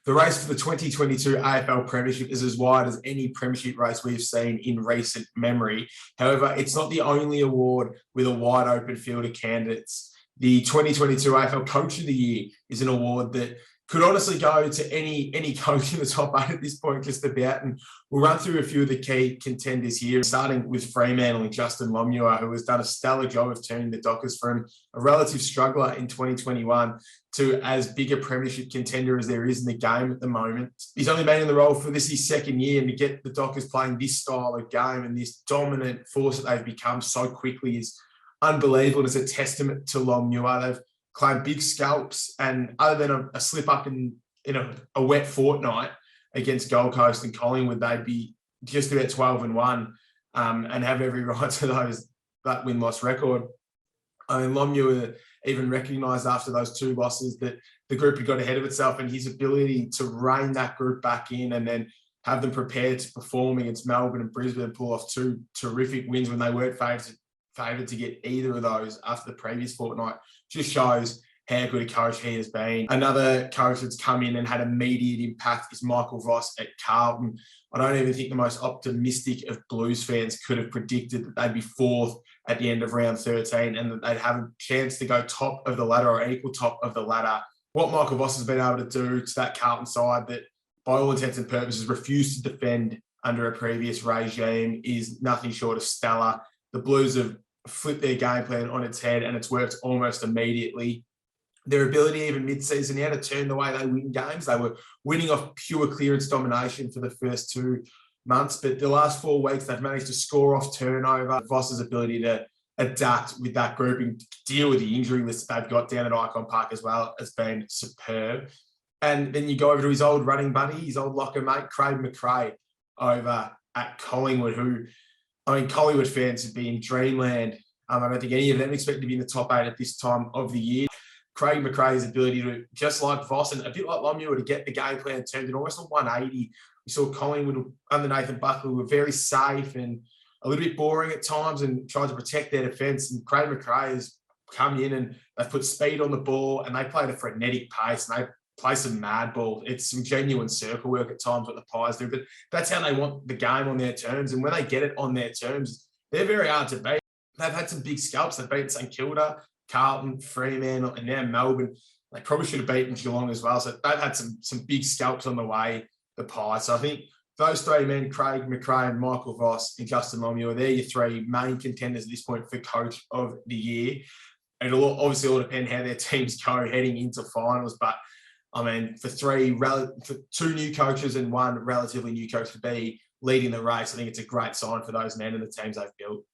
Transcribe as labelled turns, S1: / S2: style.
S1: The race for the 2022 AFL Premiership is as wide as any Premiership race we've seen in recent memory. However, it's not the only award with a wide open field of candidates. The 2022 AFL Coach of the Year is an award that could honestly go to any coach in the top eight at this point, just about. And we'll run through a few of the key contenders here, starting with Fremantle and Justin Longmuir, who has done a stellar job of turning the Dockers from a relative struggler in 2021 to as big a premiership contender as there is in the game at the moment. He's only been in the role for his second year, and to get the Dockers playing this style of game and this dominant force that they've become so quickly is unbelievable. And it's a testament to Longmuir. They've claimed big scalps, and other than a slip up in a wet fortnight against Gold Coast and Collingwood, they'd be just about 12-1 and have every right to that win-loss record. I mean, Longmuir even recognised after those two losses that the group had got ahead of itself, and his ability to rein that group back in and then have them prepared to perform against Melbourne and Brisbane and pull off two terrific wins when they weren't favoured to get either of those after the previous fortnight just shows how good a coach he has been. Another coach that's come in and had immediate impact is Michael Voss at Carlton. I don't even think the most optimistic of Blues fans could have predicted that they'd be fourth at the end of round 13 and that they'd have a chance to go top of the ladder or equal top of the ladder. What Michael Voss has been able to do to that Carlton side that, by all intents and purposes, refused to defend under a previous regime is nothing short of stellar. The Blues have flipped their game plan on its head, and it's worked almost immediately. Their ability, even mid-season, now to turn the way they win games. They were winning off pure clearance domination for the first 2 months, but the last 4 weeks they've managed to score off turnover. Voss's ability to adapt with that group and deal with the injury list they've got down at Icon Park as well has been superb. And then you go over to his old running buddy, his old locker mate, Craig McRae, over at Collingwood, who, I mean, Collingwood fans have been in dreamland. I don't think any of them expect to be in the top 8 at this time of the year. Craig McRae's ability to, just like Voss and a bit like Longmuir, to get the game plan turned in almost a 180. We saw Collingwood under Nathan Buckley were very safe and a little bit boring at times and tried to protect their defence. And Craig McRae has come in and they've put speed on the ball and they played a frenetic pace and they play some mad ball. It's some genuine circle work at times what the Pies do, but that's how they want the game on their terms. And when they get it on their terms, they're very hard to beat. They've had some big scalps. They've beaten St Kilda, Carlton, Fremantle, and now Melbourne. They probably should have beaten Geelong as well. So they've had some big scalps on the way, the Pies. So I think those 3 men, Craig McRae and Michael Voss and Justin Longmuir, they're your 3 main contenders at this point for Coach of the Year. It'll obviously all depend how their teams go heading into finals, but I mean, for 2 new coaches and 1 relatively new coach to be leading the race, I think it's a great sign for those men and the teams they've built.